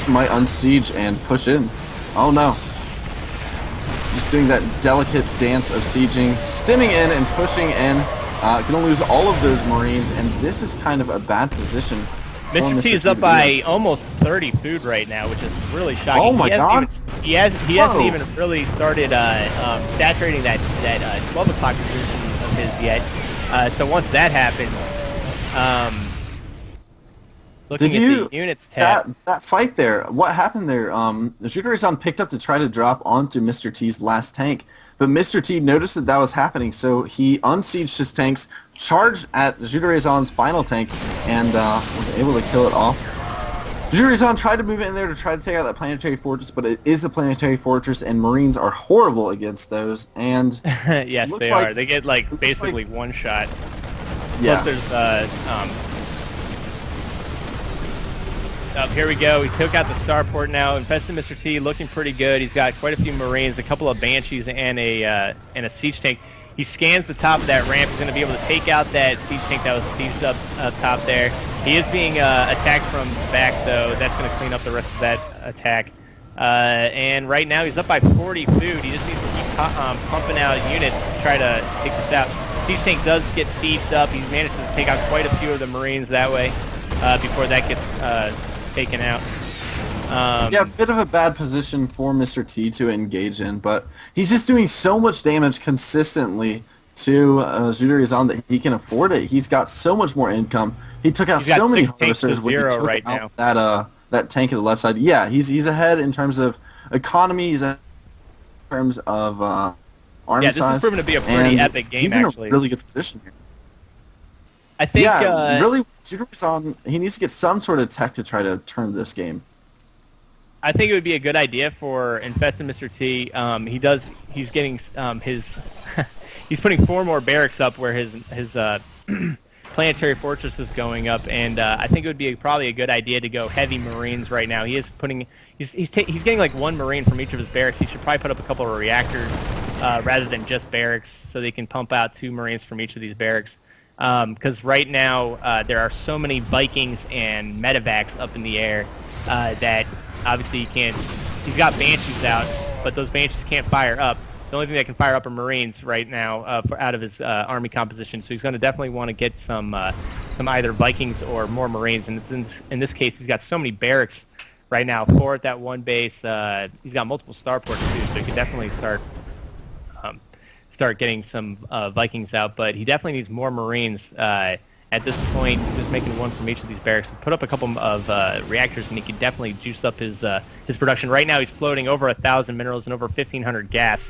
just might unsiege and push in. Oh no. Just doing that delicate dance of sieging, stimming in and pushing in. Gonna lose all of those Marines, and this is kind of a bad position. Mr. T is up by almost 30 food right now, which is really shocking. Oh my god! He hasn't even really started saturating that 12 o'clock position of his yet. So once that happens, looking at the units tab. That fight there, what happened there? Judarizon picked up to try to drop onto Mr. T's last tank, but Mr. T noticed that that was happening, so he unsieged his tanks, charged at Judarizon's final tank, and was able to kill it off. Judarizon tried to move in there to try to take out that planetary fortress, but it is a planetary fortress, and Marines are horrible against those. And yes, they are. They get basically one shot. Yeah. Plus, there's here we go. He took out the starport now. Infested Mr. T looking pretty good. He's got quite a few Marines, a couple of Banshees, and a siege tank. He scans the top of that ramp. He's going to be able to take out that siege tank that was sieged up top there. He is being attacked from the back, though. That's going to clean up the rest of that attack. And right now he's up by 40 food. He just needs to keep pumping out units to try to take this out. Siege tank does get sieged up. He's managed to take out quite a few of the Marines that way before that gets taken out. Yeah, a bit of a bad position for Mr. T to engage in, but he's just doing so much damage consistently to Judarizon that he can afford it. He's got so much more income. He took out so many harvesters when he took right out now. that tank at the left side. Yeah, he's ahead in terms of economy. He's ahead in terms of army size. Yeah, this is proven to be a pretty epic game, actually. He's in a really good position here. I think, really, Judarizon, he needs to get some sort of tech to try to turn this game. I think it would be a good idea for Infested Mr. T. He's getting his he's putting 4 more barracks up where his planetary fortress is going up, and I think it would be probably a good idea to go heavy Marines right now. He's getting like 1 Marine from each of his barracks. He should probably put up a couple of reactors rather than just barracks, so they can pump out 2 Marines from each of these barracks. Because right now there are so many Vikings and medevacs up in the air that obviously he can't. He's got Banshees out, but those Banshees can't fire up. The only thing that can fire up are Marines right now out of his army composition. So he's going to definitely want to get some either Vikings or more Marines. And in this case, he's got so many barracks right now. 4 at that one base. He's got multiple starports too, so he could definitely start getting some Vikings out. But he definitely needs more Marines. At this point, just making 1 from each of these barracks. Put up a couple of reactors, and he can definitely juice up his production. Right now, he's floating over 1,000 minerals and over 1,500 gas.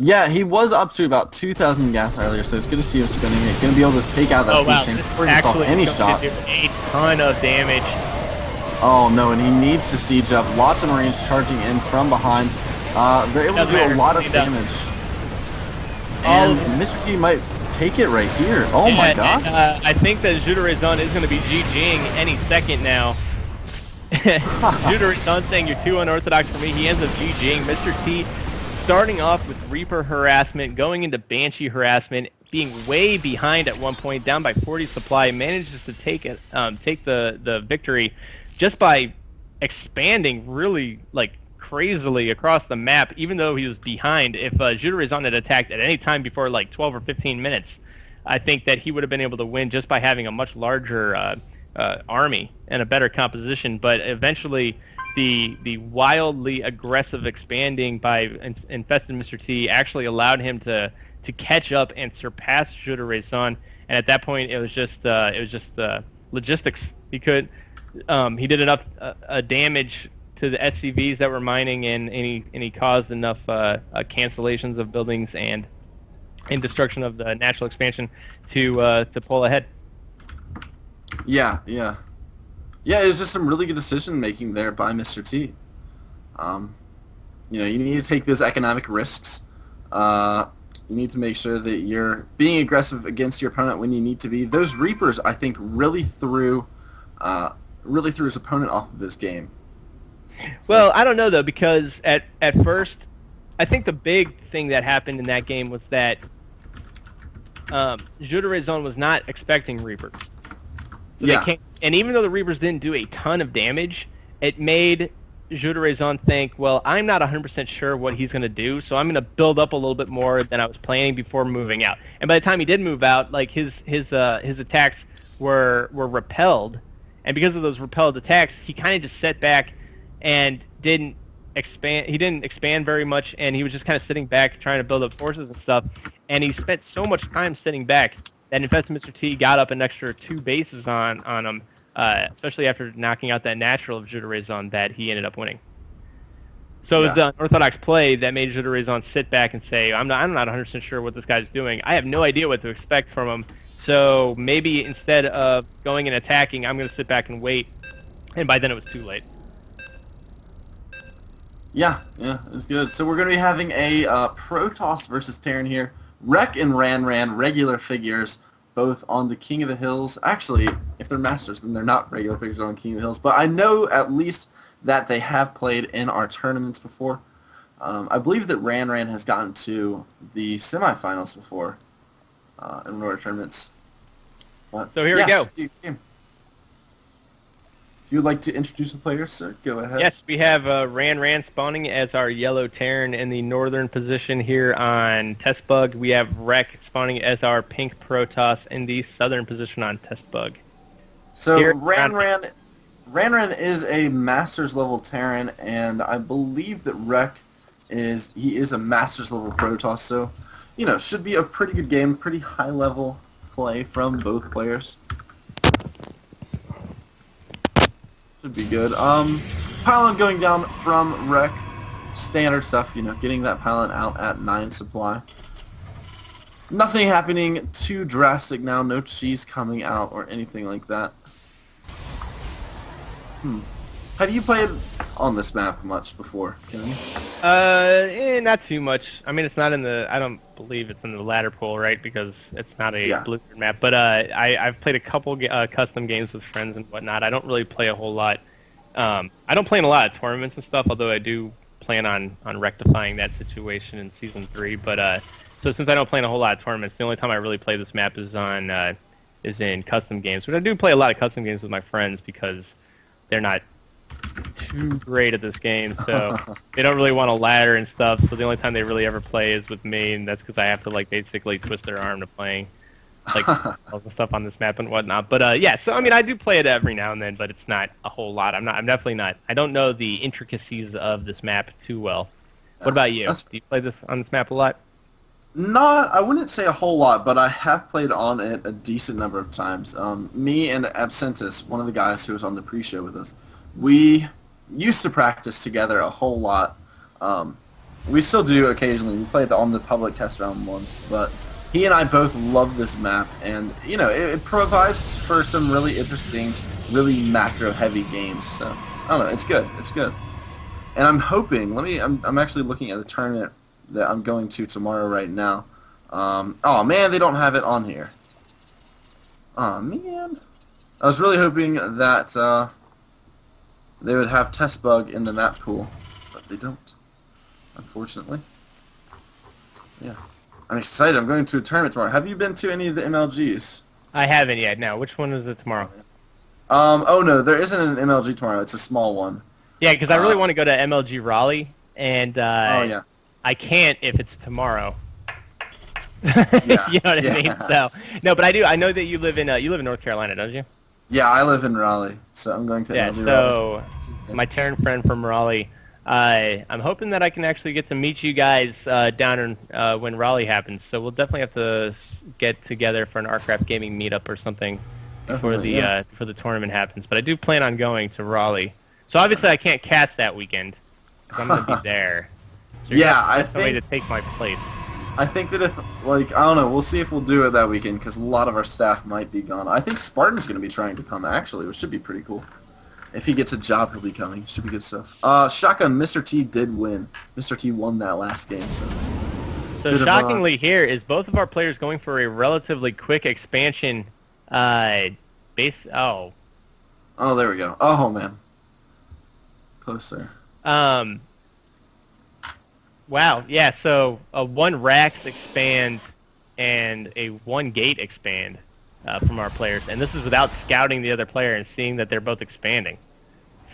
Yeah, he was up to about 2,000 gas earlier, so it's good to see him spinning it. Going to be able to take out that siege tank before he gets off any shot. Do a ton of damage. Oh no, and he needs to siege up. Lots of Marines charging in from behind. They're able to do a lot of damage. And Mr. T might take it right here. Oh my god. I think that Judarizon is going to be GGing any second now. Judarizon saying you're too unorthodox for me. He ends up GGing. Mr. T starting off with Reaper harassment, going into Banshee harassment, being way behind at one point, down by 40 supply, manages to take the victory just by expanding really crazily across the map, even though he was behind. If Judarizon had attacked at any time before 12 or 15 minutes, I think that he would have been able to win just by having a much larger army and a better composition. But eventually, the wildly aggressive expanding by Infested Mr. T actually allowed him to catch up and surpass Judarizon. And at that point, it was just logistics. He did enough damage to the SCVs that were mining, and he caused enough cancellations of buildings and destruction of the natural expansion to pull ahead. Yeah, it was just some really good decision making there by Mr. T. You need to take those economic risks. You need to make sure that you're being aggressive against your opponent when you need to be. Those Reapers, I think, really threw his opponent off of this game. So. Well, I don't know though, because at first, I think the big thing that happened in that game was that Judarizon was not expecting Reapers. So they can't, and even though the Reapers didn't do a ton of damage, it made Juderezon think, well, I'm not 100% sure what he's going to do, so I'm going to build up a little bit more than I was planning before moving out. And by the time he did move out, like his attacks were repelled, and because of those repelled attacks, he kind of just sat back and didn't expand. He didn't expand very much, and he was just kind of sitting back trying to build up forces and stuff. And he spent so much time sitting back that Infested Mr. T got up an extra 2 bases on him. Especially after knocking out that natural of Juderezon, that he ended up winning. So it was the unorthodox play that made Juderezon sit back and say, I'm not 100% sure what this guy's doing. I have no idea what to expect from him. So maybe instead of going and attacking, I'm going to sit back and wait. And by then it was too late. Yeah, it was good. So we're going to be having a Protoss versus Terran here. rec and Ran regular figures, both on the King of the Hills. Actually, if they're masters, then they're not regular figures on King of the Hills. But I know at least that they have played in our tournaments before. I believe that Ran has gotten to the semifinals before in one of our tournaments. But, so here we go. If you would like to introduce the players, sir, go ahead. Yes, we have Ran spawning as our yellow Terran in the northern position here on Test Bug. We have Rec spawning as our pink Protoss in the southern position on Test Bug. So here, Ran is a Masters level Terran, and I believe that Rec is a Masters level Protoss. So, should be a pretty good game, pretty high level play from both players. Should be good. Pylon going down from Rec. Standard stuff, getting that Pylon out at 9 supply. Nothing happening too drastic now. No cheese coming out or anything like that. Have you played on this map much before, Kenny? Not too much. I mean, it's not in the... I don't believe it's in the ladder pool, right? Because it's not a Blizzard map. But I've played a couple custom games with friends and whatnot. I don't really play a whole lot. I don't play in a lot of tournaments and stuff, although I do plan on rectifying that situation in Season 3. But so since I don't play in a whole lot of tournaments, the only time I really play this map is in custom games. But I do play a lot of custom games with my friends because they're not too great at this game, so they don't really want a ladder and stuff, so the only time they really ever play is with me, and that's because I have to basically twist their arm to playing all the stuff on this map and whatnot. But yeah, so I mean, I do play it every now and then, but it's not a whole lot. I'm definitely not. I don't know the intricacies of this map too well. What about you? Do you play this on this map a lot? Not, I wouldn't say a whole lot, but I have played on it a decent number of times. Me and Absentis, one of the guys who was on the pre-show with us, we used to practice together a whole lot. We still do occasionally. We played on the public test round once, but he and I both love this map, and it provides for some really interesting, really macro-heavy games. So I don't know, it's good. It's good. And I'm hoping. I'm actually looking at the tournament that I'm going to tomorrow right now. Oh man, they don't have it on here. Oh man, I was really hoping that they would have Test Bug in the map pool, but they don't, unfortunately. Yeah. I'm excited. I'm going to a tournament tomorrow. Have you been to any of the MLGs? I haven't yet. No. Which one is it tomorrow? Oh no, there isn't an MLG tomorrow. It's a small one. Yeah, because I really want to go to MLG Raleigh, and oh yeah, I can't if it's tomorrow. Yeah, you know what I mean? So no, but I do. I know that you live in North Carolina, don't you? Yeah, I live in Raleigh, so I'm going to MLG so Raleigh. My Terran friend from Raleigh, I'm hoping that I can actually get to meet you guys down in, when Raleigh happens. So we'll definitely have to get together for an rCraftGaming meetup or something before the tournament happens. But I do plan on going to Raleigh. So obviously I can't cast that weekend because I'm going to be there. So I think somebody to take my place. I think that if, I don't know, we'll see if we'll do it that weekend, because a lot of our staff might be gone. I think Spartan's going to be trying to come, actually, which should be pretty cool. If he gets a job, he'll be coming. Should be good stuff. Shotgun, Mr. T did win. Mr. T won that last game, so... So shockingly here is both of our players going for a relatively quick expansion base... Oh. Oh, there we go. Oh, man. Closer. Wow, yeah, so a 1 Rax expand and a 1 Gate expand. from our players, and this is without scouting the other player and seeing that they're both expanding.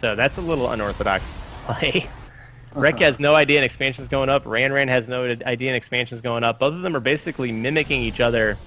So that's a little unorthodox play. Rek has no idea an expansion's going up. Ran has no idea an expansion's going up. Both of them are basically mimicking each other